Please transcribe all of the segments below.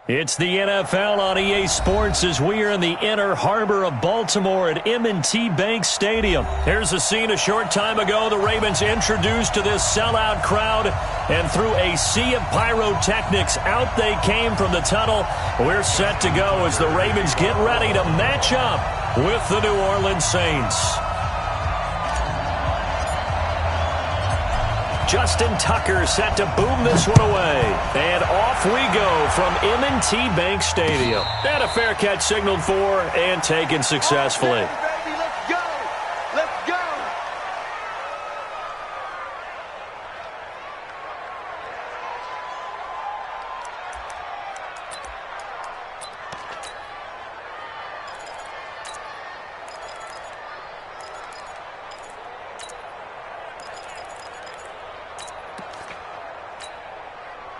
It's the NFL on EA Sports as we are in the inner harbor of Baltimore at M&T Bank Stadium. Here's a scene a short time ago. The Ravens introduced to this sellout crowd, and through a sea of pyrotechnics, out they came from the tunnel. We're set to go as the Ravens get ready to match up with the New Orleans Saints. Justin Tucker set to boom this one away. And off we go from M&T Bank Stadium. And a fair catch signaled for and taken successfully.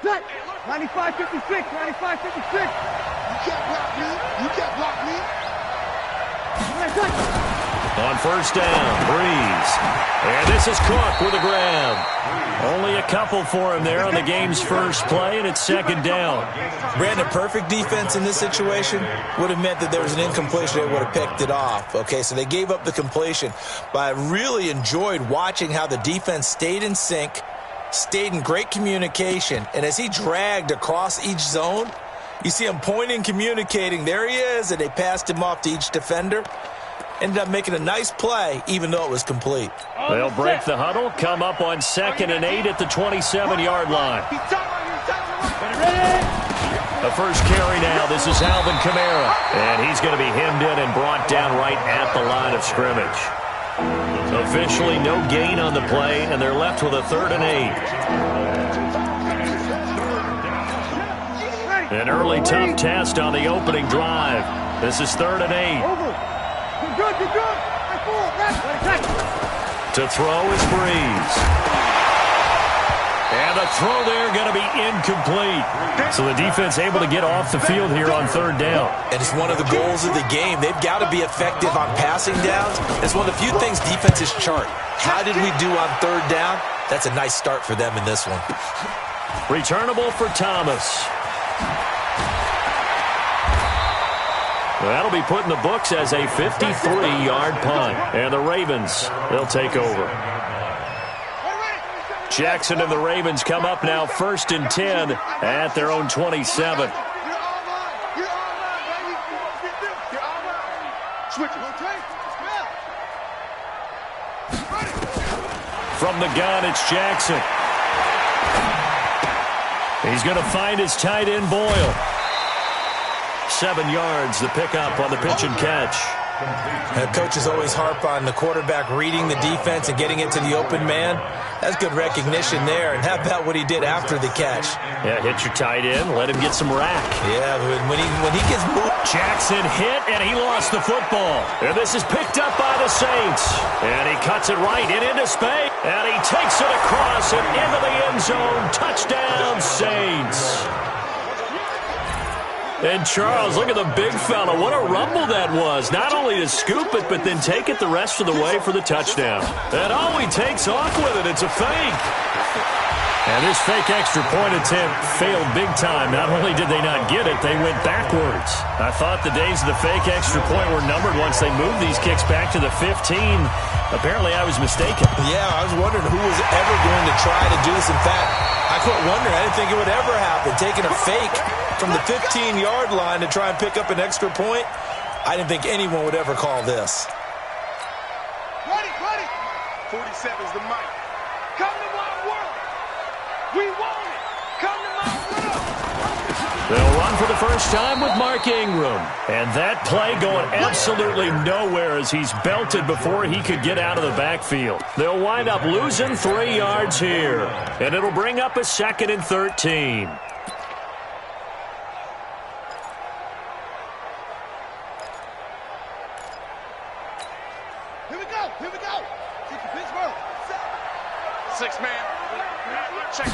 Set. 95-56, 95-56. You can't block me. You can't block me. On first down, Breeze. And this is Cook with a grab. Only a couple for him there on the game's first play, and it's second down. Brandon, perfect defense in this situation would have meant that there was an incompletion. They would have picked it off. Okay, so they gave up the completion. But I really enjoyed watching how the defense stayed in sync, stayed in great communication, and as he dragged across each zone, you see him pointing, communicating. There he is, and they passed him off to each defender. Ended up making a nice play, even though it was complete. They'll break the huddle, come up on 2nd and 8 at the 27-yard line. The first carry now. This is Alvin Kamara, and he's going to be hemmed in and brought down right at the line of scrimmage. Officially no gain on the play, and they're left with a 3rd and 8. An early tough test on the opening drive. This is 3rd and 8. To throw is Breeze. And the throw there going to be incomplete. So the defense able to get off the field here on 3rd down. And it's one of the goals of the game. They've got to be effective on passing downs. It's one of the few things defenses chart. How did we do on 3rd down? That's a nice start for them in this one. Returnable for Thomas. That'll be put in the books as a 53-yard punt. And the Ravens, they'll take over. Jackson and the Ravens come up now 1st and 10 at their own 27. From the gun, it's Jackson. He's going to find his tight end, Boyle. 7 yards, the pickup on the pitch and catch. Coaches always harp on the quarterback reading the defense and getting it to the open man. That's good recognition there. And how about what he did after the catch? Yeah, hit your tight end, let him get some rack. Yeah, when he gets moved. Jackson hit, and he lost the football. And this is picked up by the Saints. And he cuts it right into space. And he takes it across and into the end zone. Touchdown, Saints. And Charles, look at the big fella. What a rumble that was. Not only to scoop it, but then take it the rest of the way for the touchdown. And oh, he takes off with it. It's a fake. And this fake extra point attempt failed big time. Not only did they not get it, they went backwards. I thought the days of the fake extra point were numbered once they moved these kicks back to the 15. Apparently, I was mistaken. Yeah, I was wondering who was ever going to try to do this. In fact, I quit wondering. I didn't think it would ever happen. Taking a fake from the 15-yard line to try and pick up an extra point, I didn't think anyone would ever call this. Ready. 47's the mic. Come to my world. We want it. Come to my world. They'll run for the first time with Mark Ingram. And that play going absolutely nowhere as he's belted before he could get out of the backfield. They'll wind up losing 3 yards here. And it'll bring up a 2nd and 13. Here we go. Pittsburgh. 6-man. Check.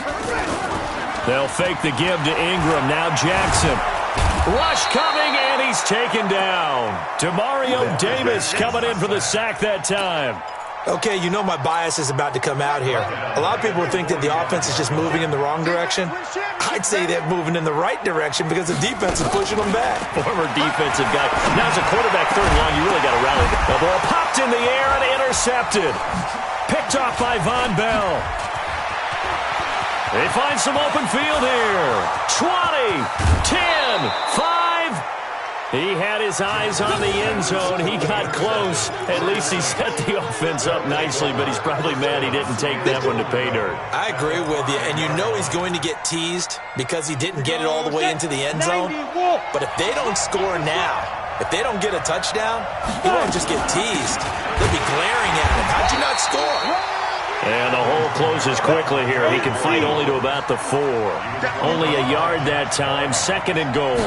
They'll fake the give to Ingram. Now Jackson. Rush coming, and he's taken down. Demario Davis coming in for the sack that time. Okay, you know my bias is about to come out here. A lot of people think that the offense is just moving in the wrong direction. I'd say they're moving in the right direction because the defense is pushing them back. Former defensive guy. Now as a quarterback, third and long, you really got to rally. The ball popped in the air and intercepted. Picked off by Von Bell. They find some open field here. 20, 10, 5. He had his eyes on the end zone. He got close. At least he set the offense up nicely, but he's probably mad he didn't take that one to pay dirt. I agree with you, and you know he's going to get teased because he didn't get it all the way into the end zone. But if they don't score now, if they don't get a touchdown, he won't just get teased. They'll be glaring at him. How'd you not score? And the hole closes quickly here. He can fight only to about the 4. Only a yard that time. 2nd and goal.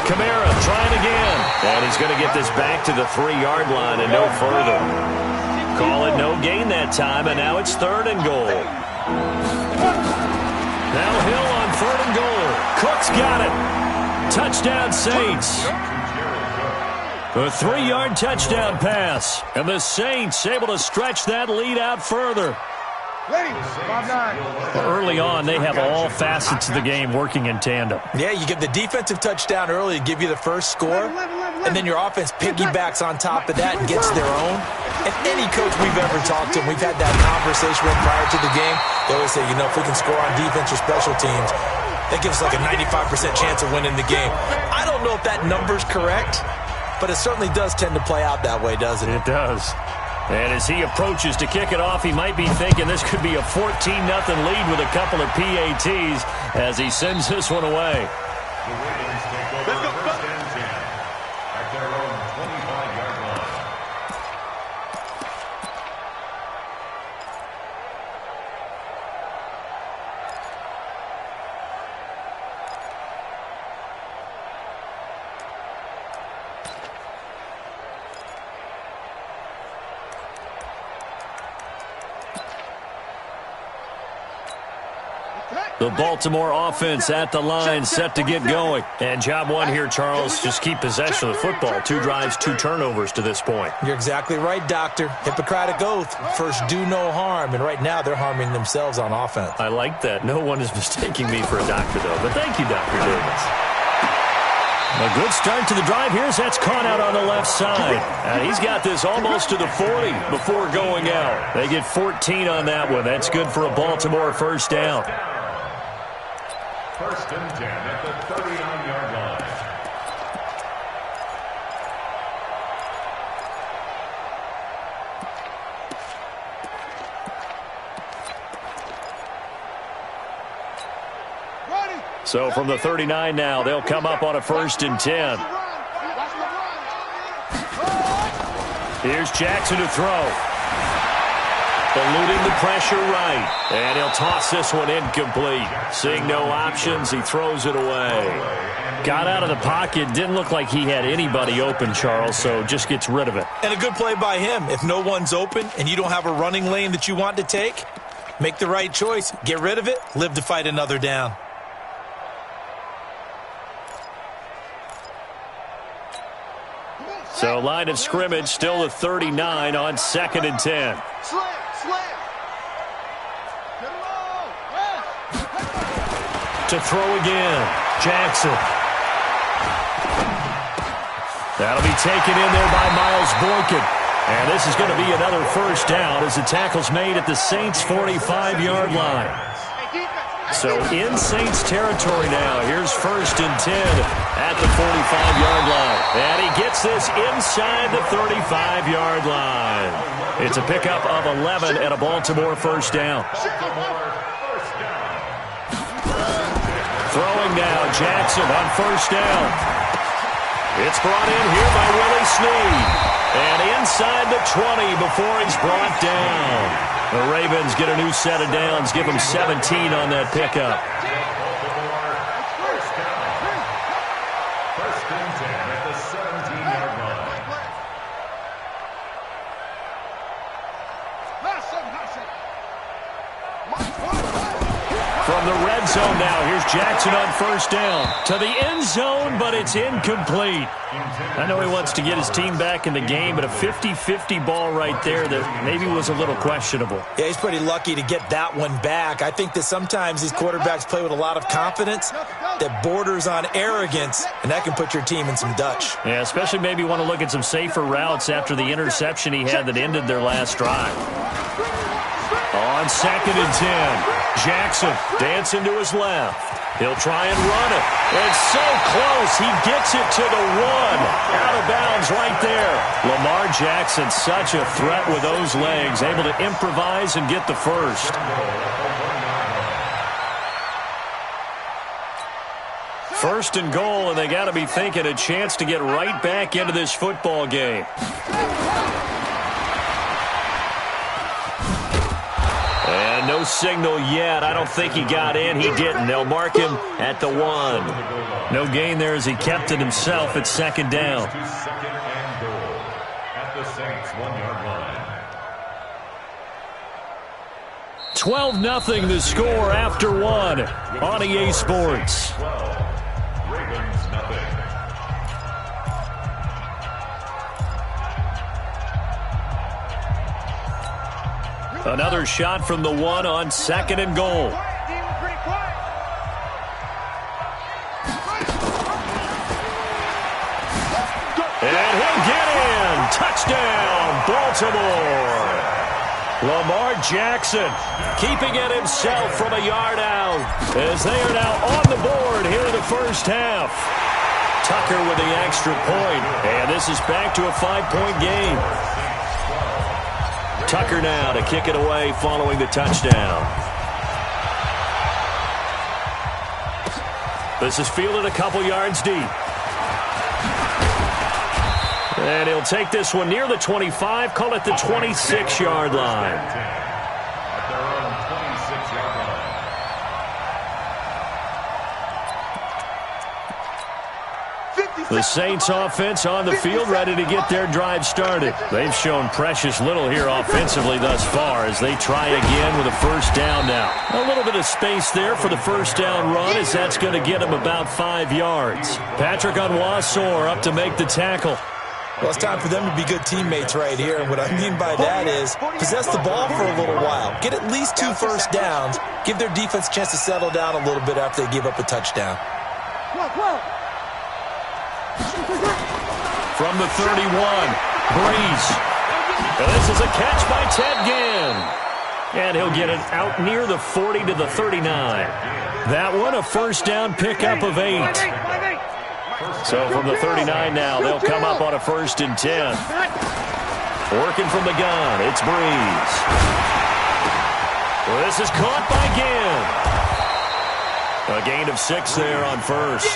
Kamara trying again. And he's going to get this back to the 3-yard line and no further. Call it no gain that time, and now it's 3rd and goal. Now Hill on 3rd and goal. Cook's got it. Touchdown Saints. A 3-yard touchdown pass. And the Saints able to stretch that lead out further. Early on, they have all facets of the game working in tandem. Yeah, you get the defensive touchdown early to give you the first score, and then your offense piggybacks on top of that and gets their own. And any coach we've ever talked to, we've had that conversation with prior to the game, they always say, you know, if we can score on defense or special teams, that gives us like a 95% chance of winning the game. I don't know if that number's correct, but it certainly does tend to play out that way, doesn't it? It does. And as he approaches to kick it off, he might be thinking this could be a 14-0 lead with a couple of PATs as he sends this one away. Let's go. At their own 25-yard line. The Baltimore offense at the line, set to get going. And job one here, Charles, just keep possession of the football. 2 drives, 2 turnovers to this point. You're exactly right, Doctor. Hippocratic oath. First, do no harm. And right now, they're harming themselves on offense. I like that. No one is mistaking me for a doctor, though. But thank you, Dr. Davis. A good start to the drive. Here's that's caught out on the left side. And he's got this almost to the 40 before going out. They get 14 on that one. That's good for a Baltimore first down. 1st and 10 at the 39-yard line. So from the 39 now, they'll come up on a 1st and 10. Here's Jackson to throw. Eluding the pressure right. And he'll toss this one incomplete. Seeing no options, he throws it away. Got out of the pocket. Didn't look like he had anybody open, Charles, so just gets rid of it. And a good play by him. If no one's open and you don't have a running lane that you want to take, make the right choice. Get rid of it. Live to fight another down. So line of scrimmage still at 39 on 2nd and 10. To throw again, Jackson. That'll be taken in there by Miles Boykin. And this is going to be another first down as the tackle's made at the Saints' 45-yard line. So in Saints territory now. Here's 1st and 10 at the 45-yard line. And he gets this inside the 35-yard line. It's a pickup of 11 and a Baltimore first down. Throwing now, Jackson on 1st down. It's brought in here by Willie Snead. And inside the 20 before he's brought down. The Ravens get a new set of downs, give them 17 on that pickup. 1st and 10 at the 17-yard line. From the red zone now, here's Jackson on first down. To the end zone, but it's incomplete. I know he wants to get his team back in the game, but a 50-50 ball right there that maybe was a little questionable. Yeah, he's pretty lucky to get that one back. I think that sometimes these quarterbacks play with a lot of confidence that borders on arrogance, and that can put your team in some Dutch. Yeah, especially maybe want to look at some safer routes after the interception he had that ended their last drive. On 2nd and 10, Jackson dancing to his left. He'll try and run it. It's so close. He gets it to the 1. Out of bounds right there. Lamar Jackson, such a threat with those legs. Able to improvise and get the first. First and goal, and they got to be thinking a chance to get right back into this football game. And no signal yet. I don't think he got in. He didn't. They'll mark him at the 1. No gain there as he kept it himself at 2nd down. Second and goal at the Saints 1-yard line. 12-0 the score after 1 on EA Sports. 12. Ravens nothing. Another shot from the 1 on 2nd and goal. And he'll get in. Touchdown, Baltimore. Lamar Jackson keeping it himself from a yard out as they are now on the board here in the first half. Tucker with the extra point, and this is back to a 5-point game. Tucker now to kick it away following the touchdown. This is fielded a couple yards deep. And he'll take this one near the 25, call it the 26-yard line. At their own 26-yard line. The Saints offense on the field ready to get their drive started. They've shown precious little here offensively thus far as they try again with a first down now. A little bit of space there for the first down run as that's going to get him about 5 yards. Patrick Onwuasor up to make the tackle. Well, it's time for them to be good teammates right here. And what I mean by that is possess the ball for a little while. Get at least 2 first downs. Give their defense a chance to settle down a little bit after they give up a touchdown. From the 31, Breeze. And this is a catch by Ted Ginn. And he'll get it out near the 40 to the 39. That one, a first down pickup of 8. So from the 39 now, they'll come up on a 1st and 10. Working from the gun, it's Breeze. Well, this is caught by Ginn. A gain of 6 there on first.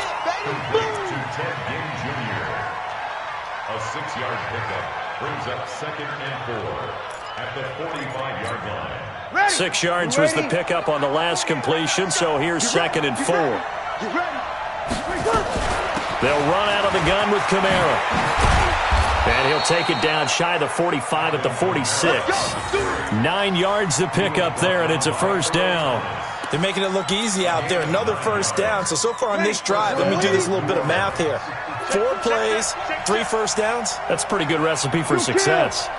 A 6-yard pickup brings up 2nd and 4 at the 45-yard line. 6 yards was the pickup on the last completion, so here's 2nd and 4. They'll run out of the gun with Kamara. And he'll take it down shy of the 45 at the 46. 9 yards the pickup there, and it's a first down. They're making it look easy out there. Another first down. So far on this drive, let me do this little bit of math here. 4 plays, 3 first downs. That's a pretty good recipe for success.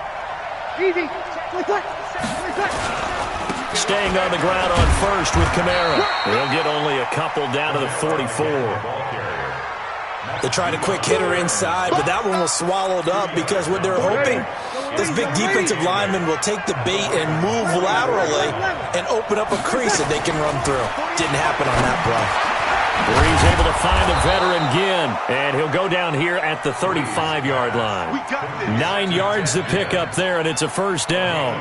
Staying on the ground on first with Kamara. He'll get only a couple down to the 44. They tried a quick hitter inside, but that one was swallowed up because what they're hoping, this big defensive lineman will take the bait and move laterally and open up a crease that they can run through. Didn't happen on that play. Breeze able to find the veteran Ginn, and he'll go down here at the 35-yard line. 9 yards to pick up there, and it's a first down.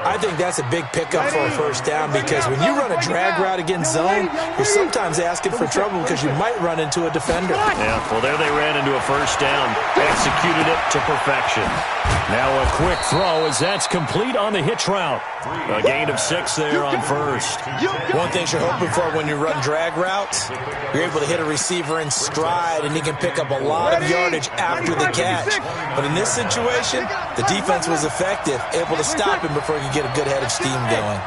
I think that's a big pickup for a first down because when you run a drag route against zone, you're sometimes asking for trouble because you might run into a defender. Yeah, well, there they ran into a first down, executed it to perfection. Now a quick throw as that's complete on the hitch route. A gain of 6 there on first. One thing you're hoping for when you run drag routes, you're able to hit a receiver in stride and he can pick up a lot of yardage after the catch. But in this situation, the defense was effective, able to stop him before he could get a good head of steam going.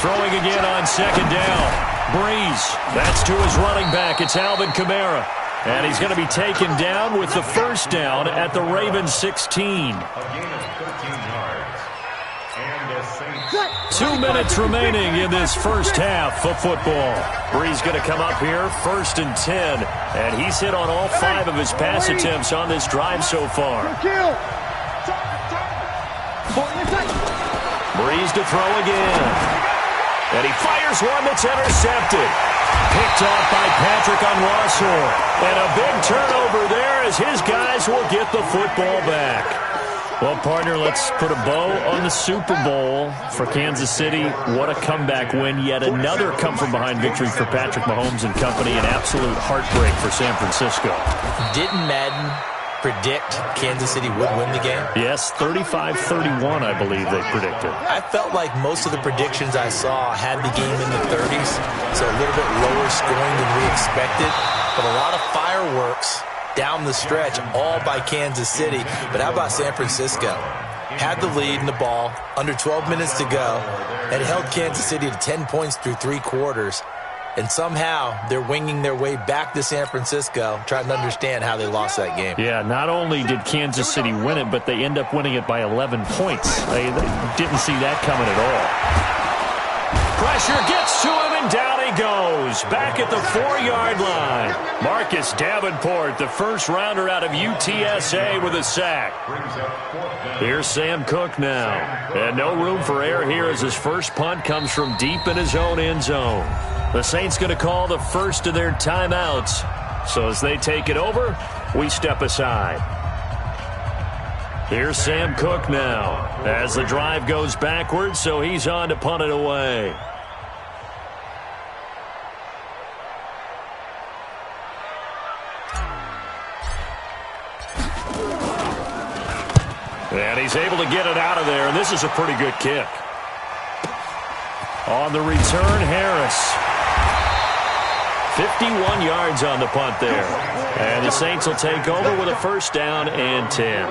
Throwing again on second down. Breeze. That's to his running back. It's Alvin Kamara. And he's going to be taken down with the first down at the Ravens 16. 2 minutes remaining in this first half of football. Breeze going to come up here, 1st and 10. And he's hit on all 5 of his pass attempts on this drive so far. Breeze to throw again. And he fires one that's intercepted. Picked off by Patrick Onwuasor. And a big turnover there as his guys will get the football back. Well, partner, let's put a bow on the Super Bowl for Kansas City. What a comeback win. Yet another come-from-behind victory for Patrick Mahomes and company. An absolute heartbreak for San Francisco. Didn't Madden predict Kansas City would win the game? Yes, 35-31, I believe they predicted. I felt like most of the predictions I saw had the game in the 30s, so a little bit lower scoring than we expected, but a lot of fireworks down the stretch, all by Kansas City. But how about San Francisco? Had the lead in the ball, under 12 minutes to go, and held Kansas City to 10 points through 3 quarters. And somehow they're winging their way back to San Francisco, trying to understand how they lost that game. Yeah, not only did Kansas City win it, but they end up winning it by 11 points. They didn't see that coming at all. Pressure gets to him, and down he goes. Back at the 4-yard line. Marcus Davenport, the first rounder out of UTSA, with a sack. Here's Sam Cook now. And no room for error here as his first punt comes from deep in his own end zone. The Saints going to call the first of their timeouts. So as they take it over, we step aside. Here's Sam Cook now as the drive goes backwards, so he's on to punt it away. And he's able to get it out of there, and this is a pretty good kick. On the return, Harris. 51 yards on the punt there. And the Saints will take over with a first down and 10.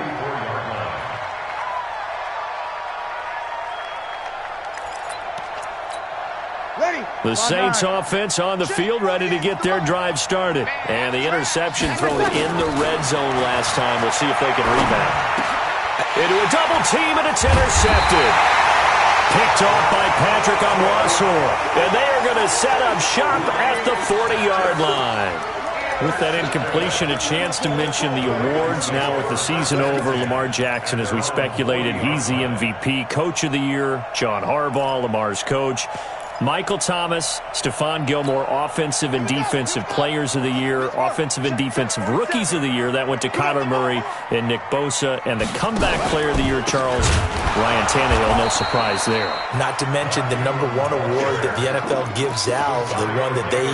The Saints offense on the field, ready to get their drive started. And the interception thrown in the red zone last time. We'll see if they can rebound. Into a double team, and it's intercepted. Picked off by Patrick Onwuasor. And they are going to set up shop at the 40-yard line. With that incompletion, a chance to mention the awards. Now with the season over, Lamar Jackson, as we speculated, he's the MVP. Coach of the Year, John Harbaugh, Lamar's coach. Michael Thomas, Stephon Gilmore, Offensive and Defensive Players of the Year, Offensive and Defensive Rookies of the Year. That went to Kyler Murray and Nick Bosa. And the Comeback Player of the Year, Charles, Ryan Tannehill, no surprise there. Not to mention the #1 award that the NFL gives out, the one that they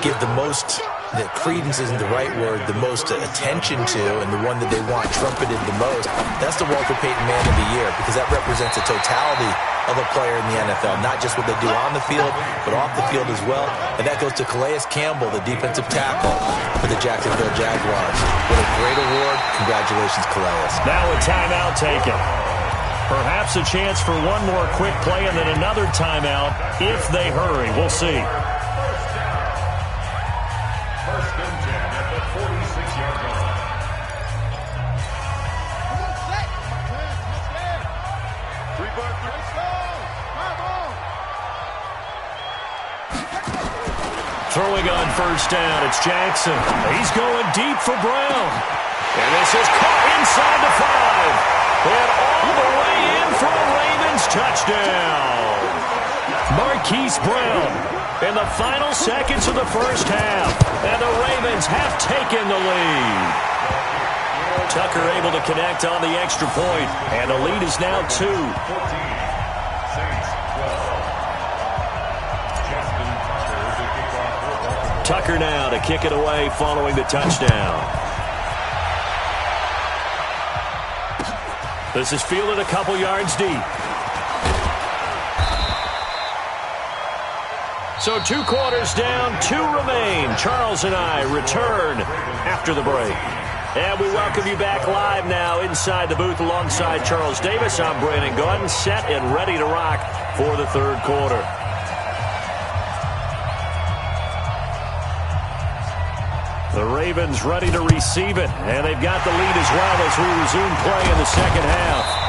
give the most, that credence isn't the right word, the most attention to, and the one that they want trumpeted the most. That's the Walter Payton Man of the Year, because that represents the totality of a player in the NFL, not just what they do on the field, but off the field as well. And that goes to Calais Campbell, the defensive tackle for the Jacksonville Jaguars. What a great award. Congratulations, Calais. Now a timeout taken. Perhaps a chance for one more quick play and then another timeout if they hurry. We'll see. First and 10 at the 46-yard line. Throwing on first down, it's Jackson. He's going deep for Brown. And this is caught inside the 5. And all the way in for a Ravens touchdown. Marquise Brown in the final seconds of the first half. And the Ravens have taken the lead. Tucker able to connect on the extra point. And the lead is now 2. Tucker now to kick it away following the touchdown. This is fielded a couple yards deep. So 2 quarters down, 2 remain. Charles and I return after the break. And we welcome you back live now inside the booth alongside Charles Davis. I'm Brandon Gaudin, set and ready to rock for the third quarter. The Ravens ready to receive it, and they've got the lead as well as we resume play in the second half.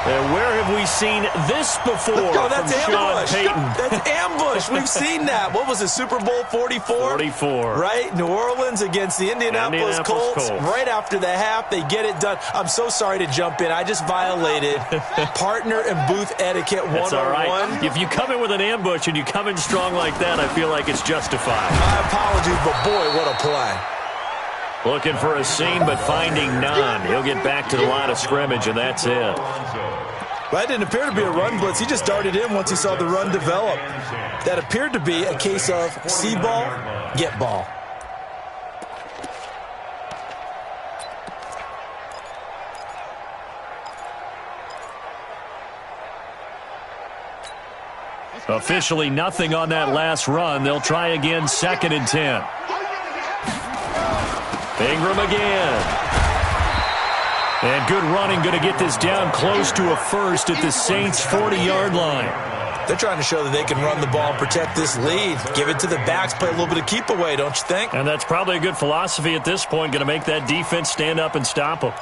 And where have we seen this before that's from Sean ambush. Payton? That's ambush. We've seen that. What was it, Super Bowl 44? 44. Right? New Orleans against the Indianapolis Colts. Right after the half, they get it done. I'm so sorry to jump in. I just violated partner and booth etiquette 101. That's all right. If you come in with an ambush and you come in strong like that, I feel like it's justified. My apologies, but boy, what a play. Looking for a seam, but finding none. He'll get back to the line of scrimmage, and that's it. That didn't appear to be a run blitz. He just darted in once he saw the run develop. That appeared to be a case of see ball, get ball. Officially nothing on that last run. They'll try again, 2nd and 10. Ingram again. And good running, going to get this down close to a first at the Saints' 40-yard line. They're trying to show that they can run the ball and protect this lead. Give it to the backs, play a little bit of keep away, don't you think? And that's probably a good philosophy at this point, going to make that defense stand up and stop them.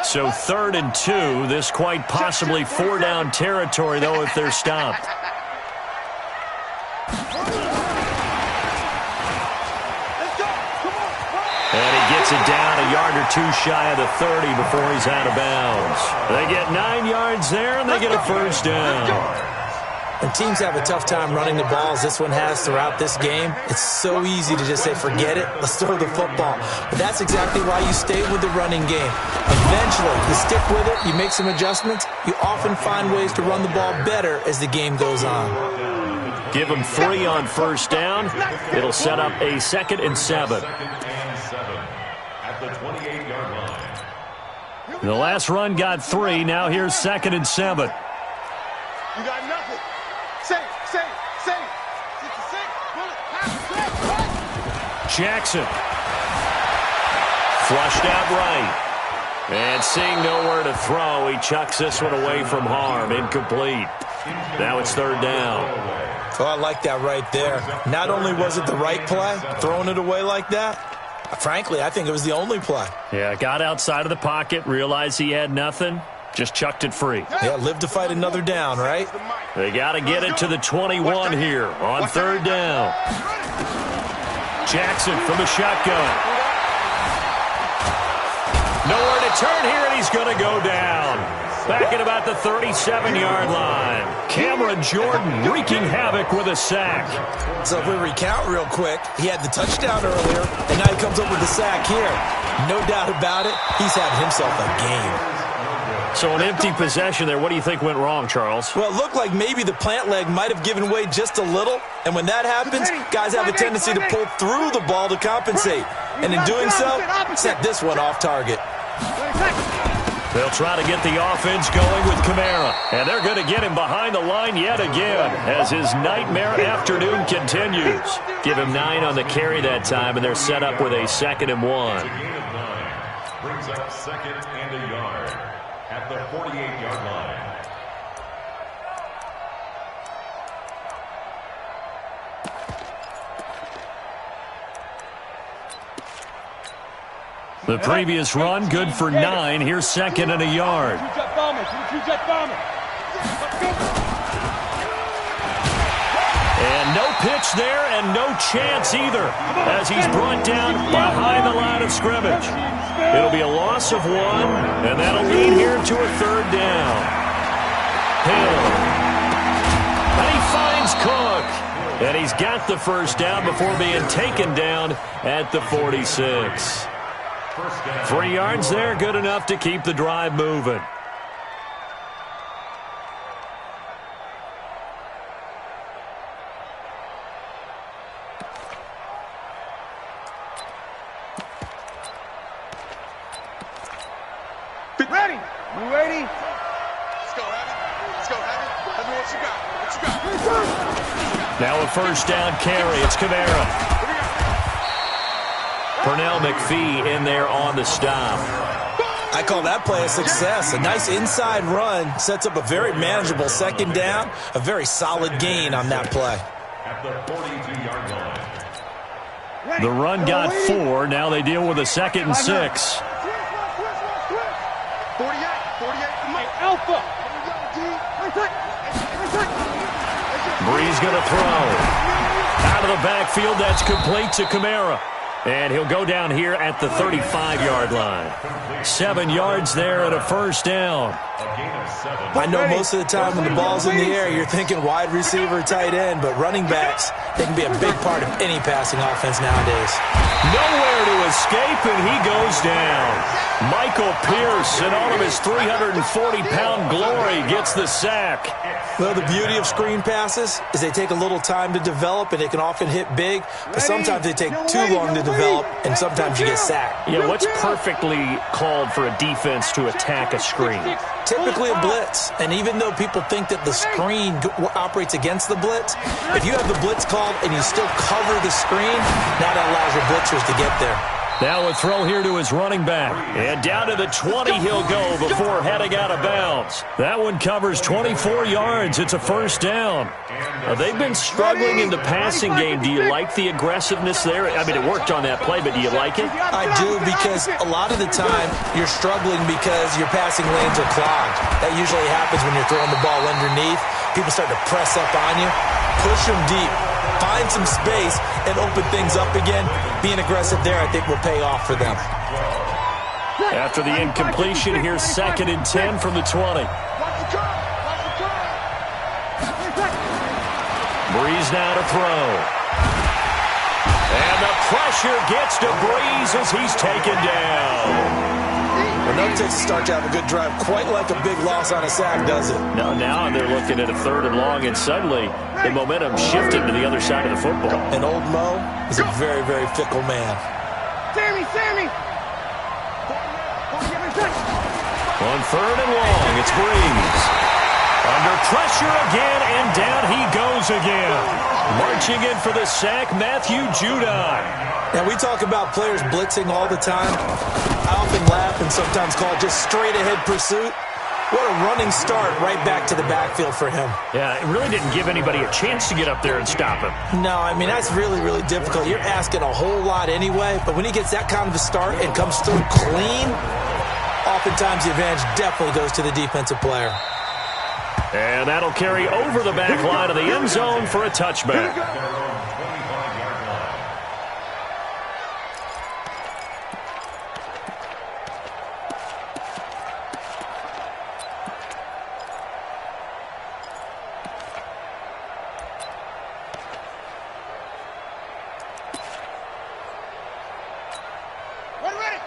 So 3rd and 2, this quite possibly 4-down territory, though, if they're stopped. And he gets it down a yard or two shy of the 30 before he's out of bounds. They get 9 yards there, and they get a first down. When teams have a tough time running the ball, as this one has throughout this game, it's so easy to just say, forget it, let's throw the football. But that's exactly why you stay with the running game. Eventually, you stick with it, you make some adjustments, you often find ways to run the ball better as the game goes on. Give them 3 on first down. It'll set up a 2nd and 7. At the 28-yard line. The last run got 3. Now here's 2nd and 7. You got nothing. Safe. Jackson. Flushed out right. And seeing nowhere to throw, he chucks this one away from harm. Incomplete. Now it's 3rd down. Oh, I like that right there. Not only was it the right play, throwing it away like that, frankly, I think it was the only play. Yeah, got outside of the pocket, realized he had nothing, just chucked it free. Yeah, live to fight another down, right? They got to get it to the 21 here on 3rd down. Jackson from the shotgun. Nowhere to turn here, and he's going to go down. Back at about the 37-yard line. Cameron Jordan wreaking havoc with a sack. So if we recount real quick, he had the touchdown earlier, and now he comes up with the sack here. No doubt about it, he's had himself a game. So an empty possession there. What do you think went wrong, Charles? Well, it looked like maybe the plant leg might have given way just a little, and when that happens, guys have a tendency to pull through the ball to compensate. And in doing so, set this one off target. They'll try to get the offense going with Kamara. And they're going to get him behind the line yet again as his nightmare afternoon continues. Give him 9 on the carry that time, and they're set up with a 2nd and 1. A gain of 9 brings up 2nd and a yard at the 48-yard line. The previous run, good for 9. Here's 2nd and a yard. And no pitch there and no chance either as he's brought down behind the line of scrimmage. It'll be a loss of 1, and that'll lead here to a 3rd down. Hill. And he finds Cook. And he's got the first down before being taken down at the 46. 3 yards there, good enough to keep the drive moving. Ready? You ready? Let's go, Heavy. Heavy, what you got? Now a first down carry. It's Kamara. Pernell McPhee in there on the stop. I call that play a success. A nice inside run sets up a very manageable second down, a very solid gain on that play. At the 42-yard line. The run got 4. Now they deal with a 2nd and 6. 48, Alpha. Breeze going to throw. Out of the backfield, that's complete to Kamara. And he'll go down here at the 35-yard line. 7 yards there and a first down. I know most of the time when the ball's in the air, you're thinking wide receiver, tight end, but running backs, they can be a big part of any passing offense nowadays. Nowhere to escape, and he goes down. Michael Pierce, in all of his 340-pound glory, gets the sack. Well, the beauty of screen passes is they take a little time to develop, and they can often hit big, but sometimes they take too long to develop, and sometimes you get sacked. Yeah, what's perfectly called for a defense to attack a screen? Typically a blitz, and even though people think that the screen operates against the blitz, if you have the blitz called and you still cover the screen, now that allows your blitzers to get there. Now a throw here to his running back. And down to the 20 he'll go before heading out of bounds. That one covers 24 yards. It's a first down. They've been struggling in the passing game. Do you like the aggressiveness there? I mean, it worked on that play, but do you like it? I do, because a lot of the time you're struggling because your passing lanes are clogged. That usually happens when you're throwing the ball underneath. People start to press up on you. Push them deep. Find some space and open things up again. Being aggressive there, I think, will pay off for them. After the incompletion, here's 2nd and 10 from the 20. Breeze now to throw. And the pressure gets to Breeze as he's taken down. Well, no takes a start to have a good drive, quite like a big loss on a sack, does it? No, now they're looking at a 3rd and long, and suddenly the momentum shifted to the other side of the football. And old Mo is a very, very fickle man. Sammy! On 3rd and long, it's Breeze. Under pressure again, and down he goes again. Marching in for the sack, Matthew Judon. Now, we talk about players blitzing all the time. I often laugh and sometimes call it just straight-ahead pursuit. What a running start right back to the backfield for him. Yeah, it really didn't give anybody a chance to get up there and stop him. No, I mean, that's really, really difficult. You're asking a whole lot anyway, but when he gets that kind of a start and comes through clean, oftentimes the advantage definitely goes to the defensive player. And that'll carry over the back line of the end zone for a touchback.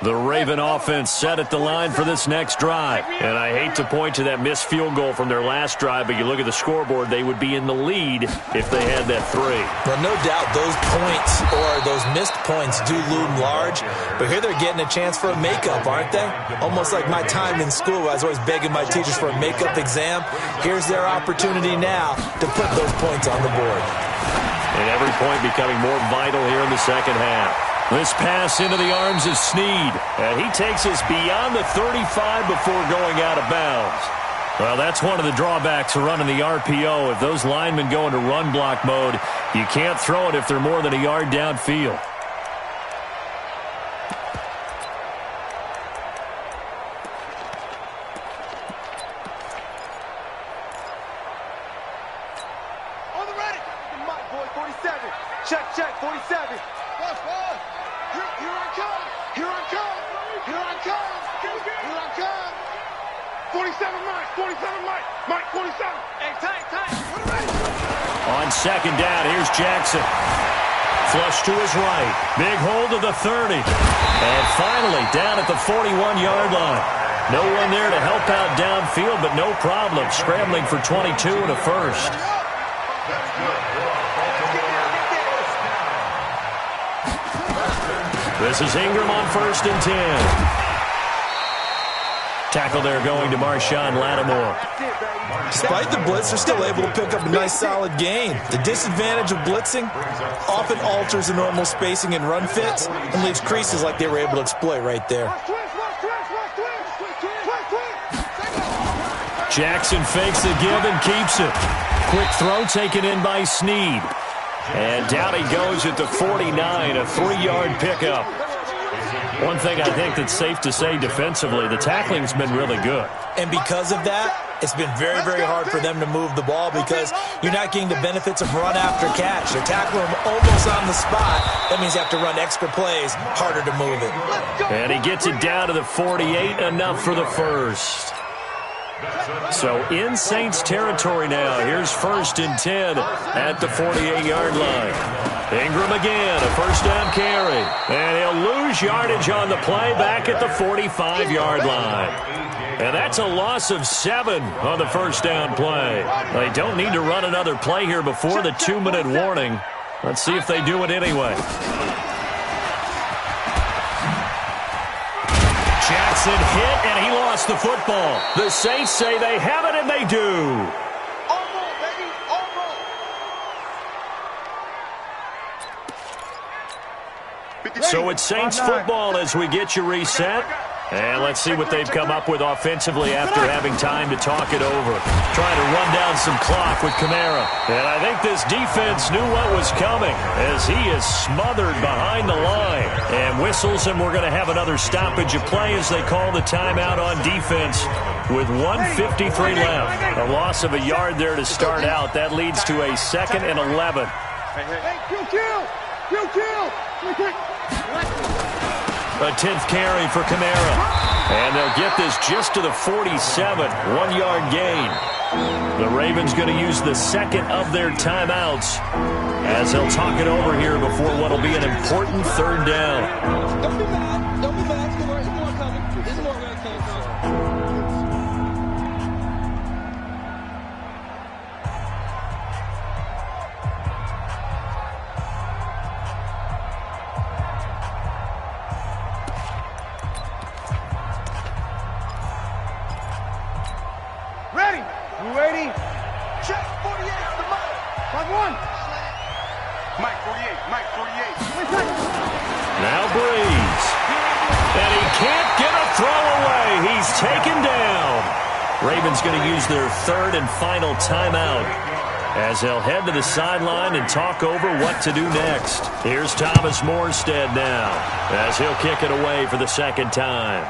The Raven offense set at the line for this next drive. And I hate to point to that missed field goal from their last drive, but you look at the scoreboard, they would be in the lead if they had that 3. Well, no doubt those points or those missed points do loom large, but here they're getting a chance for a makeup, aren't they? Almost like my time in school, I was always begging my teachers for a makeup exam. Here's their opportunity now to put those points on the board. And every point becoming more vital here in the second half. This pass into the arms of Snead, and he takes us beyond the 35 before going out of bounds. Well, that's one of the drawbacks of running the RPO. If those linemen go into run block mode, you can't throw it if they're more than a yard downfield. On the ready. Mike, boy, 47. Check, 47. Here I come. 47 Mike. Mike, 47. Hey, tight. On second down, here's Jackson. Flush to his right. Big hold of the 30. And finally, down at the 41-yard line. No one there to help out downfield, but no problem. Scrambling for 22 and a first. This is Ingram on 1st and 10. Tackle there going to Marshawn Lattimore. Despite the blitz, they're still able to pick up a nice solid gain. The disadvantage of blitzing often alters the normal spacing and run fits and leaves creases like they were able to exploit right there. Jackson fakes the give and keeps it. Quick throw taken in by Snead. And down he goes at the 49, a 3-yard pickup. One thing I think that's safe to say defensively, the tackling's been really good. And because of that, it's been very, very hard for them to move the ball because you're not getting the benefits of run after catch. They're tackling them almost on the spot. That means you have to run extra plays, harder to move it. And he gets it down to the 48, enough for the first. So in Saints territory now. Here's 1st and 10 at the 48-yard line. Ingram again, a first down carry. And he'll lose yardage on the play back at the 45-yard line. And that's a loss of 7 on the first down play. They don't need to run another play here before the 2-minute warning. Let's see if they do it anyway. Jackson hit, and he lost the football. The Saints say they have it, and they do. So it's Saints football as we get you reset. And let's see what they've come up with offensively after having time to talk it over. Trying to run down some clock with Kamara. And I think this defense knew what was coming as he is smothered behind the line. And whistles, and we're going to have another stoppage of play as they call the timeout on defense with 1:53 left. A loss of a yard there to start out. That leads to a 2nd and 11. A 10th carry for Kamara. And they'll get this just to the 47. 1-yard gain. The Ravens going to use the 2nd of their timeouts as they'll talk it over here before what will be an important 3rd down. Don't be mad. Don't be mad. There's more coming. There's more where it came from. Ready? Check 48, the Mike. 5-1. Mike 48, Mike 48. Now Breeze. And he can't get a throw away. He's taken down. Ravens going to use their 3rd and final timeout as they'll head to the sideline and talk over what to do next. Here's Thomas Morstead now as he'll kick it away for the 2nd time.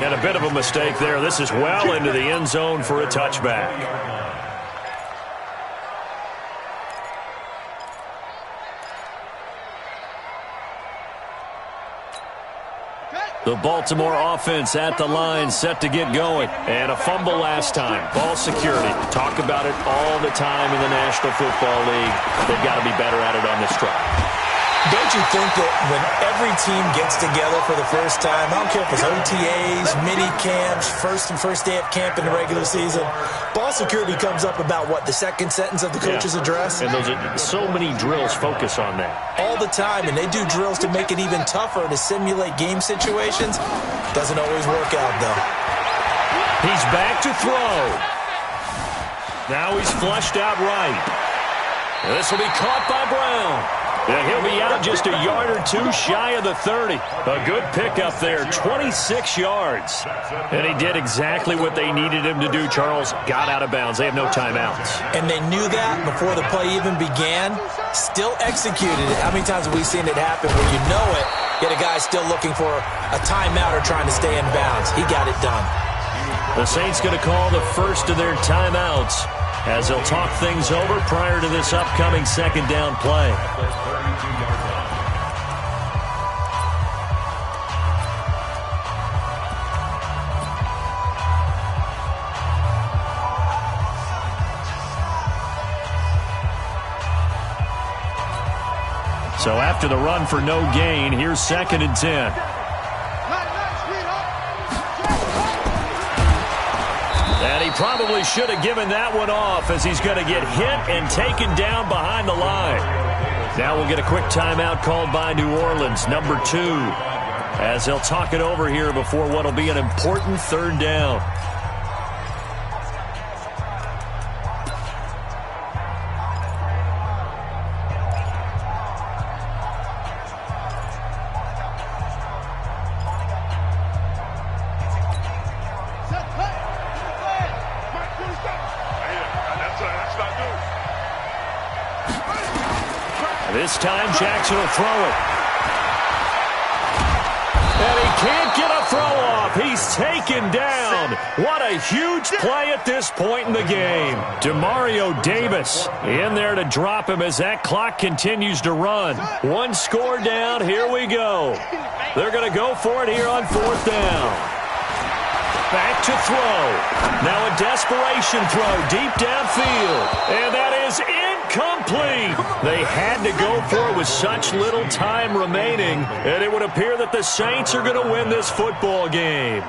And a bit of a mistake there. This is well into the end zone for a touchback. The Baltimore offense at the line, set to get going. And a fumble last time. Ball security. Talk about it all the time in the National Football League. They've got to be better at it on this drive. Don't you think that when every team gets together for the first time, I don't care if it's OTAs, mini camps, first day of camp in the regular season, ball security comes up about what, the 2nd sentence of the coach's address? And those are so many drills focus on that. All the time, and they do drills to make it even tougher to simulate game situations. Doesn't always work out, though. He's back to throw. Now he's flushed out right. This will be caught by Brown. And he'll be out just a yard or 2 shy of the 30. A good pickup there, 26 yards. And he did exactly what they needed him to do, Charles. Got out of bounds. They have no timeouts. And they knew that before the play even began. Still executed it. How many times have we seen it happen where you know it, yet a guy's still looking for a timeout or trying to stay in bounds? He got it done. The Saints going to call the first of their timeouts as they'll talk things over prior to this upcoming 2nd down play. So after the run for no gain, here's 2nd and 10. And he probably should have given that one off as he's going to get hit and taken down behind the line. Now we'll get a quick timeout called by New Orleans, number 2. as they'll talk it over here before what will be an important third down. This time, Jackson will throw it. And he can't get a throw off. He's taken down. What a huge play at this point in the game. Demario Davis in there to drop him as that clock continues to run. One score down. Here we go. They're going to go for it here on fourth down. Back to throw. Now a desperation throw deep downfield. And that is incomplete. They had to go for it with such little time remaining. And it would appear that the Saints are going to win this football game.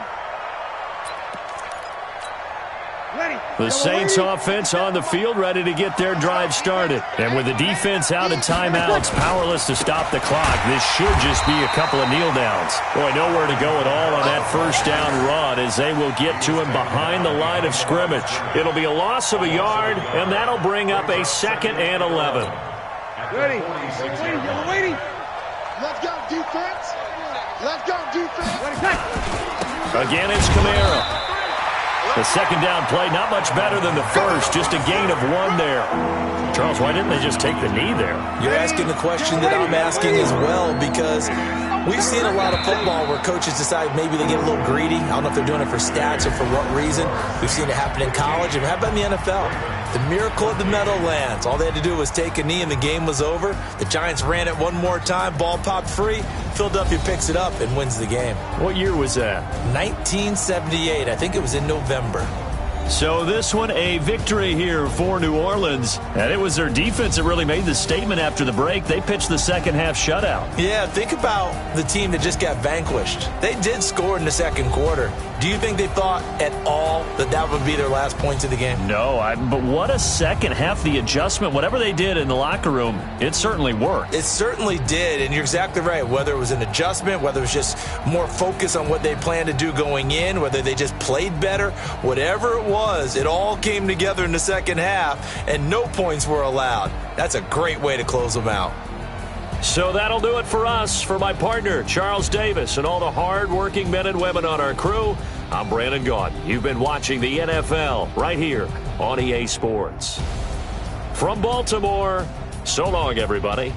The Saints offense on the field ready to get their drive started. And with the defense out of timeouts, powerless to stop the clock, this should just be a couple of kneel downs. Boy, nowhere to go at all on that first down run as they will get to him behind the line of scrimmage. It'll be a loss of a yard, and that'll bring up a 2nd and 11. Ready. Waiting. Let's go, defense. Let's go, defense. Again, it's Kamara. The second down play, not much better than the first, just a gain of 1 there. Charles, why didn't they just take the knee there? You're asking the question that I'm asking as well, because we've seen a lot of football where coaches decide maybe they get a little greedy. I don't know if they're doing it for stats or for what reason. We've seen it happen in college, and how about in the NFL? The miracle of the Meadowlands. All they had to do was take a knee and the game was over. The Giants ran it one more time. Ball popped free. Philadelphia picks it up and wins the game. What year was that? 1978. I think it was in November. So this one, a victory here for New Orleans. And it was their defense that really made the statement after the break. They pitched the second half shutout. Yeah, think about the team that just got vanquished. They did score in the second quarter. Do you think they thought at all that that would be their last points of the game? No, but what a second half. The adjustment, whatever they did in the locker room, it certainly worked. It certainly did, and you're exactly right. Whether it was an adjustment, whether it was just more focus on what they planned to do going in, whether they just played better, whatever it was, it all came together in the second half, and no points were allowed. That's a great way to close them out. So that'll do it for us. For my partner, Charles Davis, and all the hard-working men and women on our crew, I'm Brandon Gaudin. You've been watching the NFL right here on EA Sports. From Baltimore, so long, everybody.